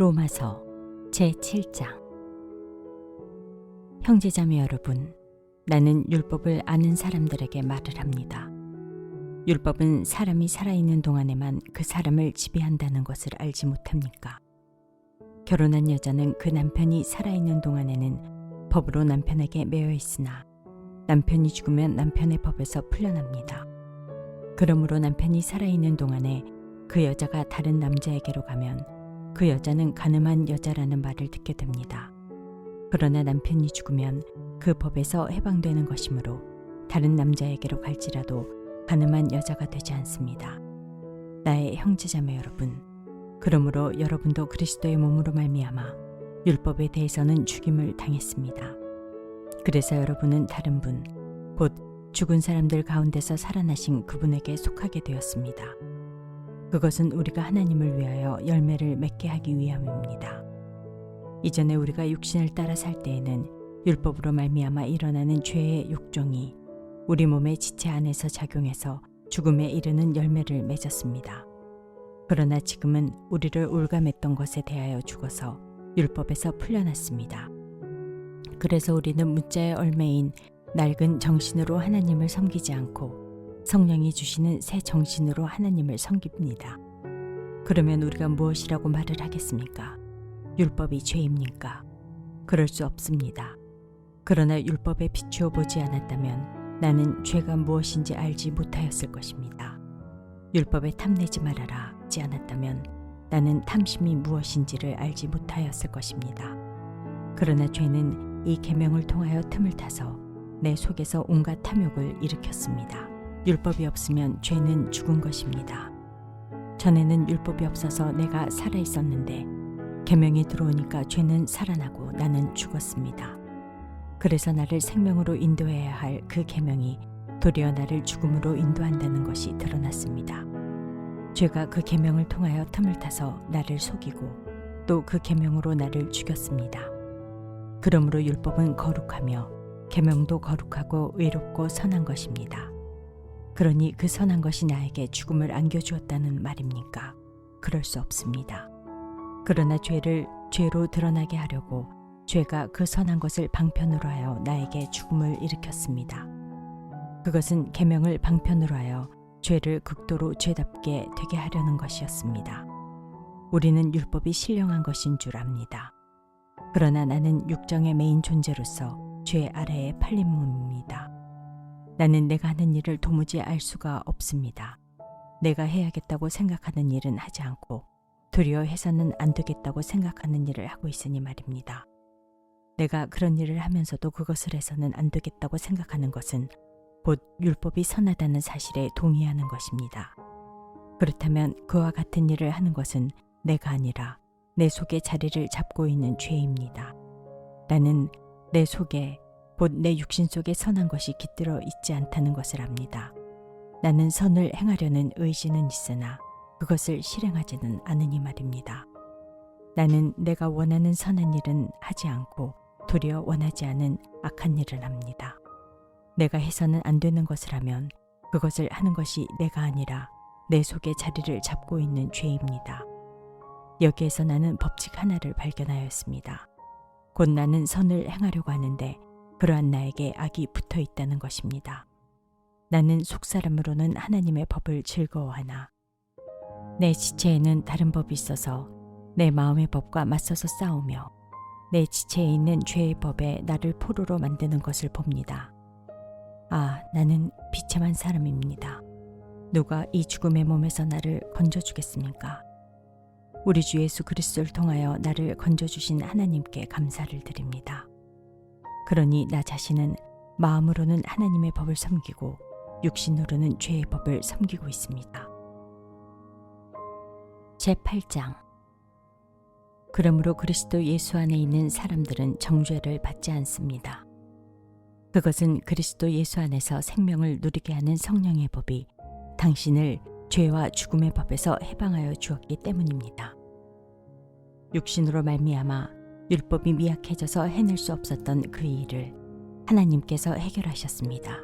로마서 제7장. 형제자매 여러분, 나는 율법을 아는 사람들에게 말을 합니다. 율법은 사람이 살아있는 동안에만 그 사람을 지배한다는 것을 알지 못합니까? 결혼한 여자는 그 남편이 살아있는 동안에는 법으로 남편에게 매여 있으나 남편이 죽으면 남편의 법에서 풀려납니다. 그러므로 남편이 살아있는 동안에 그 여자가 다른 남자에게로 가면 그 여자는 간음한 여자라는 말을 듣게 됩니다. 그러나 남편이 죽으면 그 법에서 해방되는 것이므로 다른 남자에게로 갈지라도 간음한 여자가 되지 않습니다. 나의 형제자매 여러분, 그러므로 여러분도 그리스도의 몸으로 말미암아 율법에 대해서는 죽임을 당했습니다. 그래서 여러분은 다른 분, 곧 죽은 사람들 가운데서 살아나신 그분에게 속하게 되었습니다. 그것은 우리가 하나님을 위하여 열매를 맺게 하기 위함입니다. 이전에 우리가 육신을 따라 살 때에는 율법으로 말미암아 일어나는 죄의 욕정이 우리 몸의 지체 안에서 작용해서 죽음에 이르는 열매를 맺었습니다. 그러나 지금은 우리를 올감했던 것에 대하여 죽어서 율법에서 풀려났습니다. 그래서 우리는 문자의 얼매인 낡은 정신으로 하나님을 섬기지 않고 성령이 주시는 새 정신으로 하나님을 섬깁니다. 그러면 우리가 무엇이라고 말을 하겠습니까? 율법이 죄입니까? 그럴 수 없습니다. 그러나 율법에 비추어 보지 않았다면 나는 죄가 무엇인지 알지 못하였을 것입니다. 율법에 탐내지 말아라 하지 않았다면 나는 탐심이 무엇인지를 알지 못하였을 것입니다. 그러나 죄는 이 계명을 통하여 틈을 타서 내 속에서 온갖 탐욕을 일으켰습니다. 율법이 없으면 죄는 죽은 것입니다. 전에는 율법이 없어서 내가 살아 있었는데 계명이 들어오니까 죄는 살아나고 나는 죽었습니다. 그래서 나를 생명으로 인도해야 할 그 계명이 도리어 나를 죽음으로 인도한다는 것이 드러났습니다. 죄가 그 계명을 통하여 틈을 타서 나를 속이고 또 그 계명으로 나를 죽였습니다. 그러므로 율법은 거룩하며 계명도 거룩하고 의롭고 선한 것입니다. 그러니 그 선한 것이 나에게 죽음을 안겨주었다는 말입니까? 그럴 수 없습니다. 그러나 죄를 죄로 드러나게 하려고 죄가 그 선한 것을 방편으로 하여 나에게 죽음을 일으켰습니다. 그것은 계명을 방편으로 하여 죄를 극도로 죄답게 되게 하려는 것이었습니다. 우리는 율법이 신령한 것인 줄 압니다. 그러나 나는 육정의 메인 존재로서 죄 아래에 팔린 몸입니다. 나는 내가 하는 일을 도무지 알 수가 없습니다. 내가 해야겠다고 생각하는 일은 하지 않고 도리어 해서는 안 되겠다고 생각하는 일을 하고 있으니 말입니다. 내가 그런 일을 하면서도 그것을 해서는 안 되겠다고 생각하는 것은 곧 율법이 선하다는 사실에 동의하는 것입니다. 그렇다면 그와 같은 일을 하는 것은 내가 아니라 내 속에 자리를 잡고 있는 죄입니다. 나는 내 속에 곧 내 육신 속에 선한 것이 깃들어 있지 않다는 것을 압니다. 나는 선을 행하려는 의지는 있으나 그것을 실행하지는 않으니 말입니다. 나는 내가 원하는 선한 일은 하지 않고 도리어 원하지 않은 악한 일을 합니다. 내가 해서는 안 되는 것을 하면 그것을 하는 것이 내가 아니라 내 속에 자리를 잡고 있는 죄입니다. 여기에서 나는 법칙 하나를 발견하였습니다. 곧 나는 선을 행하려고 하는데 그러한 나에게 악이 붙어 있다는 것입니다. 나는 속사람으로는 하나님의 법을 즐거워하나 내 지체에는 다른 법이 있어서 내 마음의 법과 맞서서 싸우며 내 지체에 있는 죄의 법에 나를 포로로 만드는 것을 봅니다. 아, 나는 비참한 사람입니다. 누가 이 죽음의 몸에서 나를 건져주겠습니까? 우리 주 예수 그리스도를 통하여 나를 건져주신 하나님께 감사를 드립니다. 그러니 나 자신은 마음으로는 하나님의 법을 섬기고 육신으로는 죄의 법을 섬기고 있습니다. 제8장. 그러므로 그리스도 예수 안에 있는 사람들은 정죄를 받지 않습니다. 그것은 그리스도 예수 안에서 생명을 누리게 하는 성령의 법이 당신을 죄와 죽음의 법에서 해방하여 주었기 때문입니다. 육신으로 말미암아 율법이 미약해져서 해낼 수 없었던 그 일을 하나님께서 해결하셨습니다.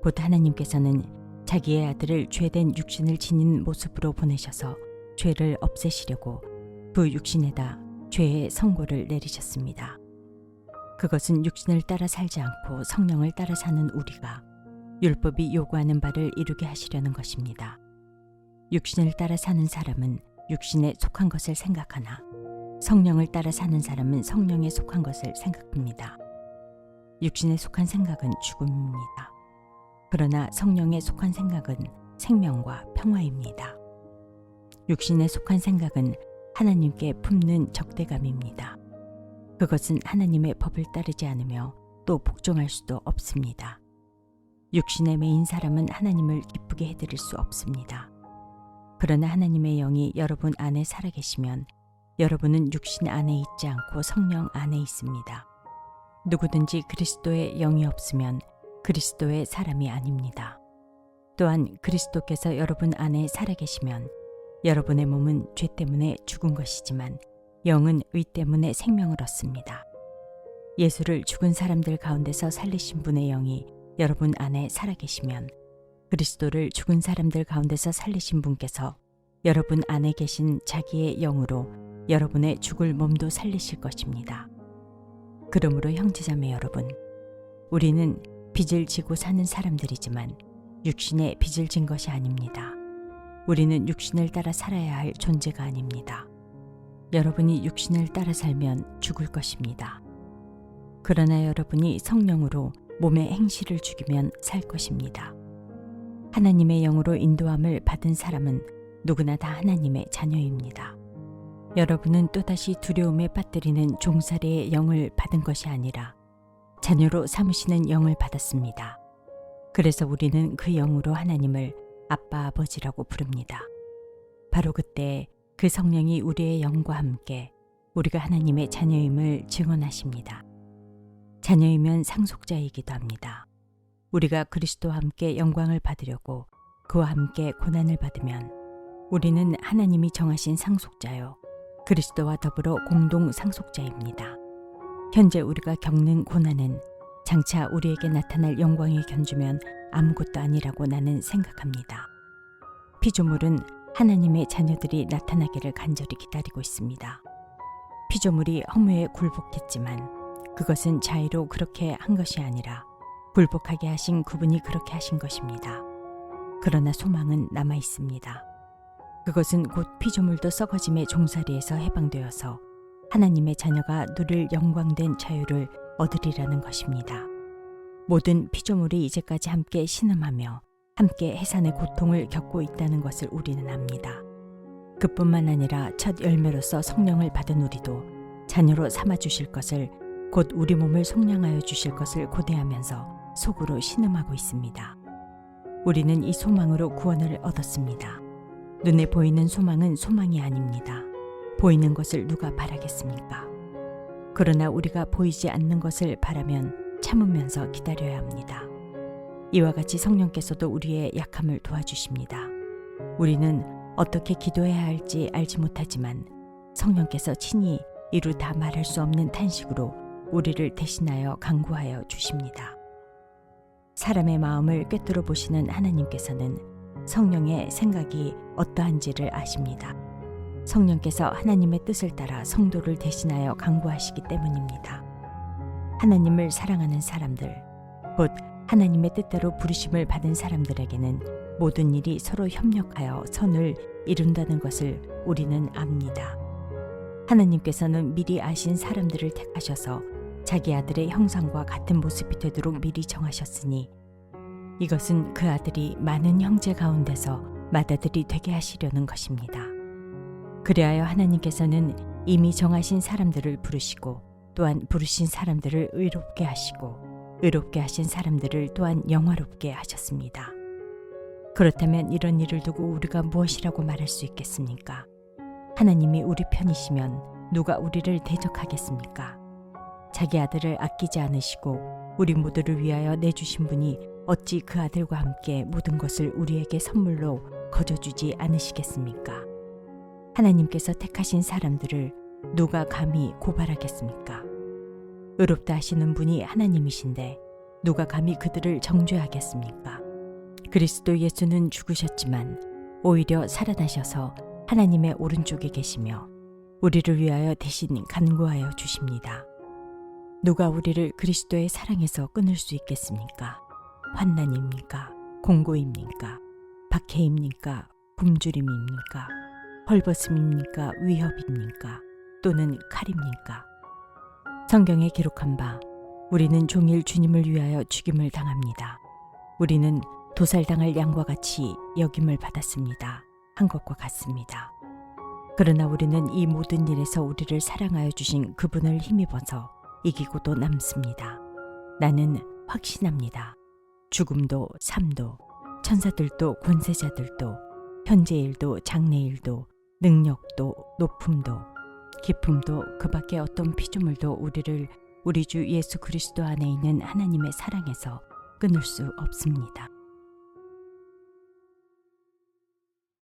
곧 하나님께서는 자기의 아들을 죄된 육신을 지닌 모습으로 보내셔서 죄를 없애시려고 그 육신에다 죄의 선고를 내리셨습니다. 그것은 육신을 따라 살지 않고 성령을 따라 사는 우리가 율법이 요구하는 바를 이루게 하시려는 것입니다. 육신을 따라 사는 사람은 육신에 속한 것을 생각하나 성령을 따라 사는 사람은 성령에 속한 것을 생각합니다. 육신에 속한 생각은 죽음입니다. 그러나 성령에 속한 생각은 생명과 평화입니다. 육신에 속한 생각은 하나님께 품는 적대감입니다. 그것은 하나님의 법을 따르지 않으며 또 복종할 수도 없습니다. 육신에 매인 사람은 하나님을 기쁘게 해드릴 수 없습니다. 그러나 하나님의 영이 여러분 안에 살아계시면 여러분은 육신 안에 있지 않고 성령 안에 있습니다. 누구든지 그리스도의 영이 없으면 그리스도의 사람이 아닙니다. 또한 그리스도께서 여러분 안에 살아계시면 여러분의 몸은 죄 때문에 죽은 것이지만 영은 의 때문에 생명을 얻습니다. 예수를 죽은 사람들 가운데서 살리신 분의 영이 여러분 안에 살아계시면 그리스도를 죽은 사람들 가운데서 살리신 분께서 여러분 안에 계신 자기의 영으로 여러분의 죽을 몸도 살리실 것입니다. 그러므로 형제자매 여러분, 우리는 빚을 지고 사는 사람들이지만 육신에 빚을 진 것이 아닙니다. 우리는 육신을 따라 살아야 할 존재가 아닙니다. 여러분이 육신을 따라 살면 죽을 것입니다. 그러나 여러분이 성령으로 몸의 행실을 죽이면 살 것입니다. 하나님의 영으로 인도함을 받은 사람은 누구나 다 하나님의 자녀입니다. 여러분은 또다시 두려움에 빠뜨리는 종살이의 영을 받은 것이 아니라 자녀로 삼으시는 영을 받았습니다. 그래서 우리는 그 영으로 하나님을 아빠 아버지라고 부릅니다. 바로 그때 그 성령이 우리의 영과 함께 우리가 하나님의 자녀임을 증언하십니다. 자녀이면 상속자이기도 합니다. 우리가 그리스도와 함께 영광을 받으려고 그와 함께 고난을 받으면 우리는 하나님이 정하신 상속자요 그리스도와 더불어 공동 상속자입니다. 현재 우리가 겪는 고난은 장차 우리에게 나타날 영광이 견주면 아무것도 아니라고 나는 생각합니다. 피조물은 하나님의 자녀들이 나타나기를 간절히 기다리고 있습니다. 피조물이 허무에 굴복했지만 그것은 자의로 그렇게 한 것이 아니라 굴복하게 하신 그분이 그렇게 하신 것입니다. 그러나 소망은 남아 있습니다. 그것은 곧 피조물도 썩어짐의 종살이에서 해방되어서 하나님의 자녀가 누릴 영광된 자유를 얻으리라는 것입니다. 모든 피조물이 이제까지 함께 신음하며 함께 해산의 고통을 겪고 있다는 것을 우리는 압니다. 그뿐만 아니라 첫 열매로서 성령을 받은 우리도 자녀로 삼아주실 것을 곧 우리 몸을 속량하여 주실 것을 고대하면서 속으로 신음하고 있습니다. 우리는 이 소망으로 구원을 얻었습니다. 눈에 보이는 소망은 소망이 아닙니다. 보이는 것을 누가 바라겠습니까? 그러나 우리가 보이지 않는 것을 바라면 참으면서 기다려야 합니다. 이와 같이 성령께서도 우리의 약함을 도와주십니다. 우리는 어떻게 기도해야 할지 알지 못하지만 성령께서 친히 이루 다 말할 수 없는 탄식으로 우리를 대신하여 간구하여 주십니다. 사람의 마음을 꿰뚫어 보시는 하나님께서는 성령의 생각이 어떠한지를 아십니다. 성령께서 하나님의 뜻을 따라 성도를 대신하여 간구하시기 때문입니다. 하나님을 사랑하는 사람들, 곧 하나님의 뜻대로 부르심을 받은 사람들에게는 모든 일이 서로 협력하여 선을 이룬다는 것을 우리는 압니다. 하나님께서는 미리 아신 사람들을 택하셔서 자기 아들의 형상과 같은 모습이 되도록 미리 정하셨으니 이것은 그 아들이 많은 형제 가운데서 맏아들이 되게 하시려는 것입니다. 그리하여 하나님께서는 이미 정하신 사람들을 부르시고 또한 부르신 사람들을 의롭게 하시고 의롭게 하신 사람들을 또한 영화롭게 하셨습니다. 그렇다면 이런 일을 두고 우리가 무엇이라고 말할 수 있겠습니까? 하나님이 우리 편이시면 누가 우리를 대적하겠습니까? 자기 아들을 아끼지 않으시고 우리 모두를 위하여 내주신 분이 어찌 그 아들과 함께 모든 것을 우리에게 선물로 거저주지 않으시겠습니까? 하나님께서 택하신 사람들을 누가 감히 고발하겠습니까? 의롭다 하시는 분이 하나님이신데 누가 감히 그들을 정죄하겠습니까? 그리스도 예수는 죽으셨지만 오히려 살아나셔서 하나님의 오른쪽에 계시며 우리를 위하여 대신 간구하여 주십니다. 누가 우리를 그리스도의 사랑에서 끊을 수 있겠습니까? 환난입니까? 공고입니까? 박해입니까? 굶주림입니까? 헐벗음입니까? 위협입니까? 또는 칼입니까? 성경에 기록한 바 우리는 종일 주님을 위하여 죽임을 당합니다. 우리는 도살당할 양과 같이 여김을 받았습니다. 한 것과 같습니다. 그러나 우리는 이 모든 일에서 우리를 사랑하여 주신 그분을 힘입어서 이기고도 남습니다. 나는 확신합니다. 죽음도 삶도 천사들도 권세자들도 현재일도 장래일도 능력도 높음도 기쁨도 그 밖에 어떤 피조물도 우리를 우리 주 예수 그리스도 안에 있는 하나님의 사랑에서 끊을 수 없습니다.